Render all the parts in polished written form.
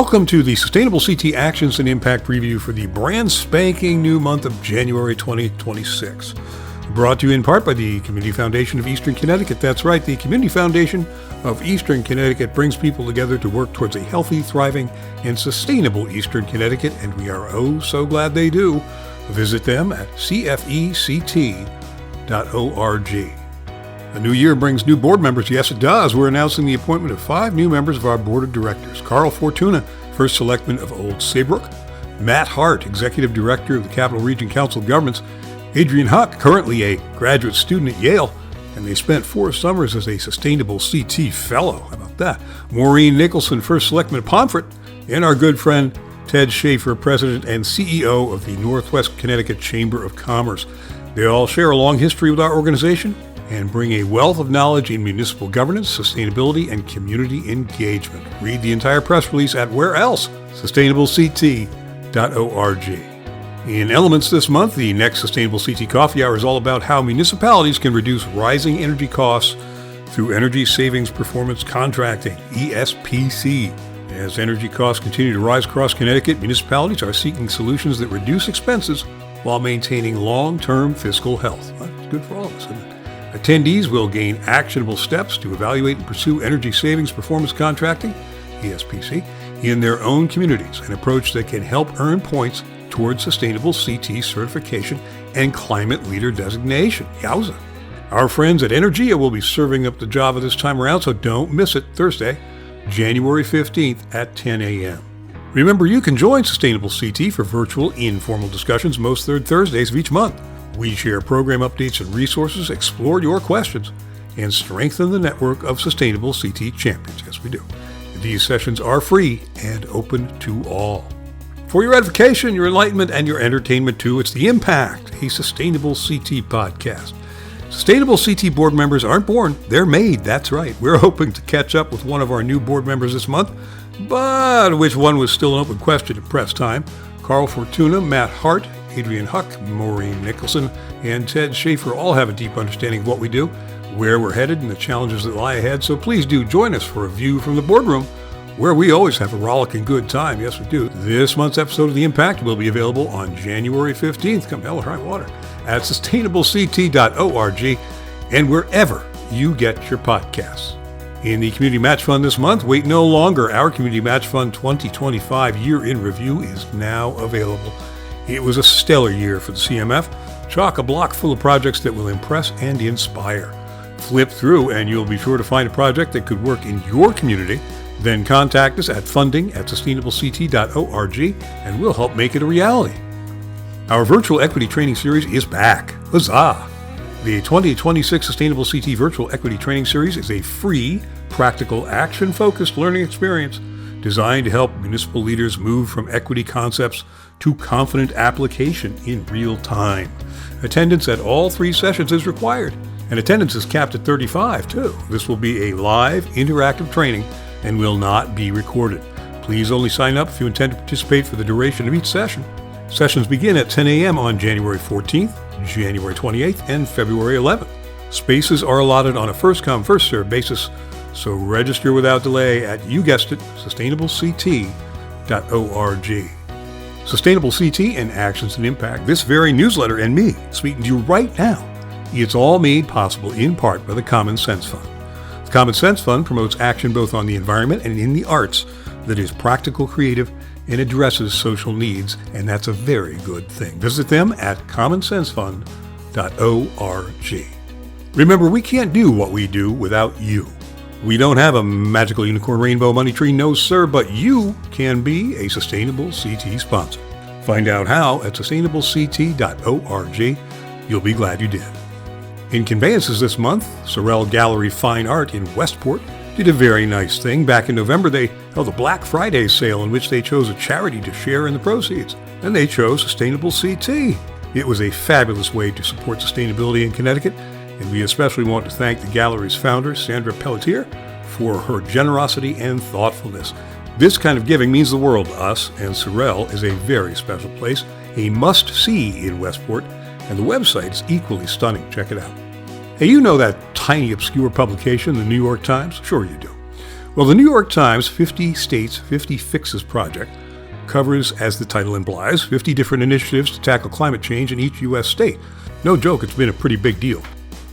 Welcome to the Sustainable CT Actions and Impact Review for the brand spanking new month of January 2026. Brought to you in part by the Community Foundation of Eastern Connecticut. That's right, the Community Foundation of Eastern Connecticut brings people together to work towards a healthy, thriving, and sustainable Eastern Connecticut, and we are oh so glad they do. Visit them at cfect.org. A new year brings new board members. Yes, it does. We're announcing the appointment of 5 new members of our board of directors. Carl Fortuna, First Selectman of Old Saybrook. Matt Hart, Executive Director of the Capital Region Council of Governments. Adrian Huck, currently a graduate student at Yale, and they spent 4 summers as a Sustainable CT Fellow. How about that? Maureen Nicholson, First Selectman of Pomfret. And our good friend Ted Schaefer, President and CEO of the Northwest Connecticut Chamber of Commerce. They all share a long history with our organization and bring a wealth of knowledge in municipal governance, sustainability, and community engagement. Read the entire press release at where else? sustainablect.org. In Elements this month, the next Sustainable CT Coffee Hour is all about how municipalities can reduce rising energy costs through energy savings performance contracting, ESPC. As energy costs continue to rise across Connecticut, municipalities are seeking solutions that reduce expenses while maintaining long-term fiscal health. Well, that's good for all of us, isn't it? Attendees will gain actionable steps to evaluate and pursue energy savings performance contracting, ESPC, in their own communities, an approach that can help earn points towards Sustainable CT certification and Climate Leader designation. Yowza. Our friends at Energia will be serving up the Java this time around, so don't miss it. Thursday, January 15th at 10 a.m. Remember, you can join Sustainable CT for virtual informal discussions most third Thursdays of each month. We share program updates and resources, explore your questions, and strengthen the network of Sustainable CT champions. Yes, we do. These sessions are free and open to all. For your edification, your enlightenment, and your entertainment too, it's The Impact, a Sustainable CT podcast. Sustainable CT board members aren't born, they're made. That's right. We're hoping to catch up with one of our new board members this month, but which one was still an open question at press time. Carl Fortuna, Matt Hart, Adrian Huck, Maureen Nicholson, and Ted Schaefer all have a deep understanding of what we do, where we're headed, and the challenges that lie ahead. So please do join us for a view from the boardroom, where we always have a rollicking good time. Yes, we do. This month's episode of The Impact will be available on January 15th, come hell or high water, at sustainablect.org and wherever you get your podcasts. In the Community Match Fund this month, wait no longer. Our Community Match Fund 2025 Year in Review is now available. It was a stellar year for the CMF. Chock-a-block full of projects that will impress and inspire. Flip through and you'll be sure to find a project that could work in your community. Then contact us at funding@sustainablect.org and we'll help make it a reality. Our virtual equity training series is back. Huzzah! The 2026 Sustainable CT Virtual Equity Training Series is a free, practical, action-focused learning experience designed to help municipal leaders move from equity concepts to confident application in real time. Attendance at all 3 sessions is required, and attendance is capped at 35 too. This will be a live, interactive training and will not be recorded. Please only sign up if you intend to participate for the duration of each session. Sessions begin at 10 a.m. on January 14th, January 28th, and February 11th. Spaces are allotted on a first-come, first-served basis, so register without delay at, you guessed it, sustainablect.org. Sustainable CT and Actions and Impact, this very newsletter and me speaking to you right now. It's all made possible in part by the Common Sense Fund. The Common Sense Fund promotes action both on the environment and in the arts that is practical, creative, and addresses social needs, and that's a very good thing. Visit them at commonsensefund.org. Remember, we can't do what we do without you. We don't have a magical unicorn rainbow money tree, no sir, but you can be a Sustainable CT sponsor. Find out how at sustainablect.org. You'll be glad you did. In conveyances this month, Sorrel Gallery Fine Art in Westport did a very nice thing. Back in November, they held a Black Friday sale in which they chose a charity to share in the proceeds, and they chose Sustainable CT. It was a fabulous way to support sustainability in Connecticut, and we especially want to thank the gallery's founder, Sandra Pelletier, for her generosity and thoughtfulness. This kind of giving means the world to us, and Sorrel is a very special place, a must-see in Westport, and the website is equally stunning. Check it out. Hey, you know that tiny, obscure publication, the New York Times? Sure you do. Well, the New York Times 50 States, 50 Fixes project covers, as the title implies, 50 different initiatives to tackle climate change in each U.S. state. No joke, it's been a pretty big deal.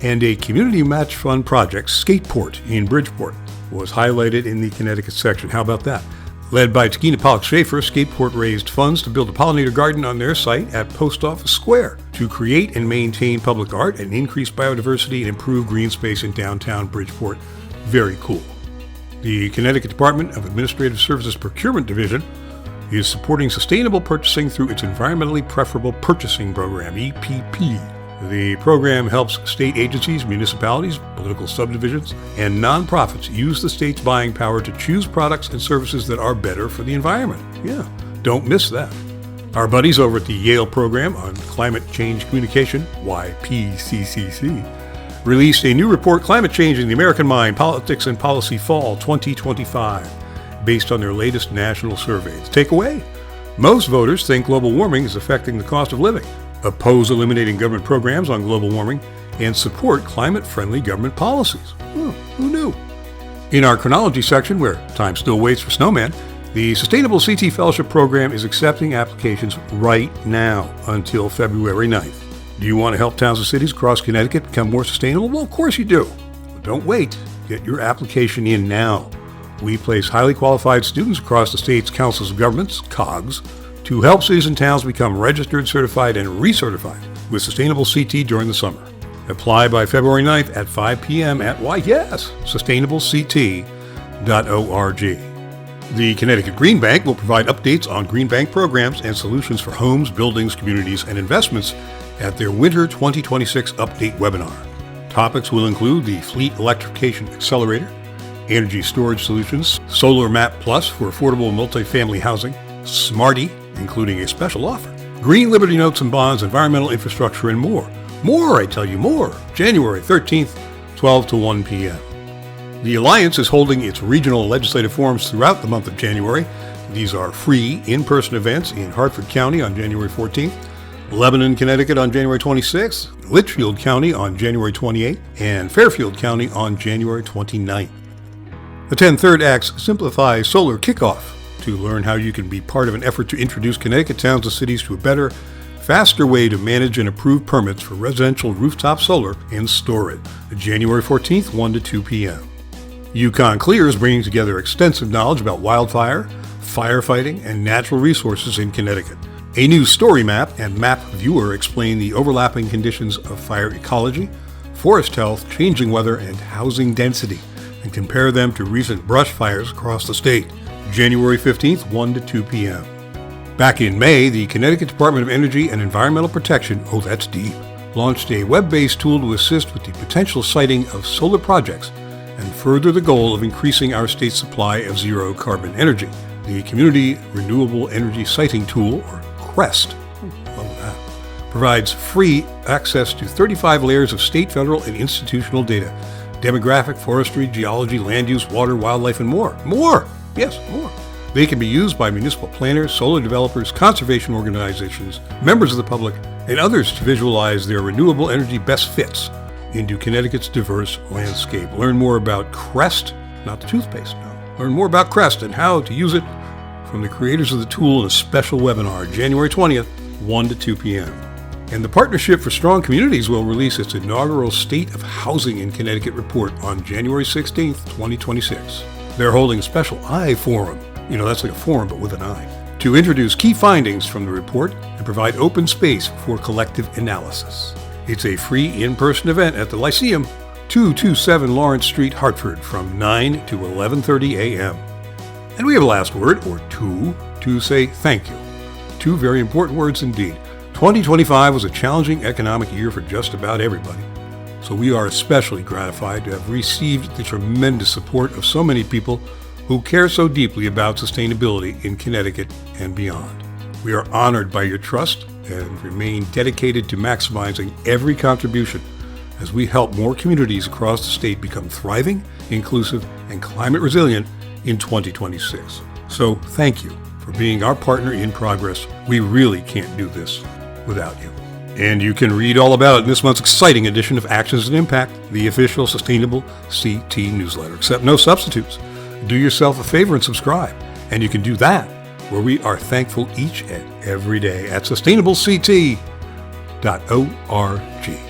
And a community match fund project, Skateport in Bridgeport, was highlighted in the Connecticut section. How about that? Led by Takina Pollock-Schaefer, Skateport raised funds to build a pollinator garden on their site at Post Office Square to create and maintain public art and increase biodiversity and improve green space in downtown Bridgeport. Very cool. The Connecticut Department of Administrative Services Procurement Division is supporting sustainable purchasing through its Environmentally Preferable Purchasing Program, EPP. The program helps state agencies, municipalities, political subdivisions, and nonprofits use the state's buying power to choose products and services that are better for the environment. Yeah, don't miss that. Our buddies over at the Yale Program on Climate Change Communication, YPCCC, released a new report, Climate Change in the American Mind, Politics and Policy Fall 2025, based on their latest national survey. The takeaway? Most voters think global warming is affecting the cost of living, oppose eliminating government programs on global warming, and support climate-friendly government policies. Who knew? In our chronology section, where time still waits for Snowman, the Sustainable CT Fellowship Program is accepting applications right now until February 9th. Do you want to help towns and cities across Connecticut become more sustainable? Well, of course you do. But don't wait. Get your application in now. We place highly qualified students across the state's councils of governments, COGS, to help cities and towns become registered, certified, and recertified with Sustainable CT during the summer. Apply by February 9th at 5 p.m. at, sustainablect.org. The Connecticut Green Bank will provide updates on Green Bank programs and solutions for homes, buildings, communities, and investments at their Winter 2026 Update webinar. Topics will include the Fleet Electrification Accelerator, Energy Storage Solutions, Solar Map Plus for affordable multifamily housing, Smarty, including a special offer, Green Liberty Notes and Bonds, environmental infrastructure, and more. More, I tell you, more. January 13th, 12 to 1 p.m. The Alliance is holding its regional legislative forums throughout the month of January. These are free in-person events in Hartford County on January 14th, Lebanon, Connecticut on January 26th, Litchfield County on January 28th, and Fairfield County on January 29th. Attend Third Act's Simplify Solar Kickoff to learn how you can be part of an effort to introduce Connecticut towns and cities to a better, faster way to manage and approve permits for residential rooftop solar and store it. January 14th, 1 to 2 p.m. Yukon Clear is bringing together extensive knowledge about wildfire, firefighting, and natural resources in Connecticut. A new story map and map viewer explain the overlapping conditions of fire ecology, forest health, changing weather, and housing density, and compare them to recent brush fires across the state. January 15th, 1 to 2 p.m. Back in May, the Connecticut Department of Energy and Environmental Protection, oh that's deep, launched a web-based tool to assist with the potential siting of solar projects and further the goal of increasing our state's supply of zero-carbon energy. The Community Renewable Energy Siting Tool, or CREST, love that, provides free access to 35 layers of state, federal, and institutional data, demographic, forestry, geology, land use, water, wildlife, and more. More! Yes, more. They can be used by municipal planners, solar developers, conservation organizations, members of the public, and others to visualize their renewable energy best fits into Connecticut's diverse landscape. Learn more about CREST, not the toothpaste, no. Learn more about CREST and how to use it from the creators of the tool in a special webinar, January 20th, 1 to 2 p.m. And the Partnership for Strong Communities will release its inaugural State of Housing in Connecticut report on January 16th, 2026. They're holding a special I Forum, that's like a forum but with an I, to introduce key findings from the report and provide open space for collective analysis. It's a free in-person event at the Lyceum, 227 Lawrence Street, Hartford, from 9 to 11:30 a.m. And we have a last word, or two, to say thank you. Two very important words indeed. 2025 was a challenging economic year for just about everybody. So we are especially gratified to have received the tremendous support of so many people who care so deeply about sustainability in Connecticut and beyond. We are honored by your trust and remain dedicated to maximizing every contribution as we help more communities across the state become thriving, inclusive, and climate resilient in 2026. So thank you for being our partner in progress. We really can't do this without you. And you can read all about it in this month's exciting edition of Actions and Impact, the official Sustainable CT newsletter, except no substitutes. do yourself a favor and subscribe. And you can do that where we are thankful each and every day at sustainablecT.org.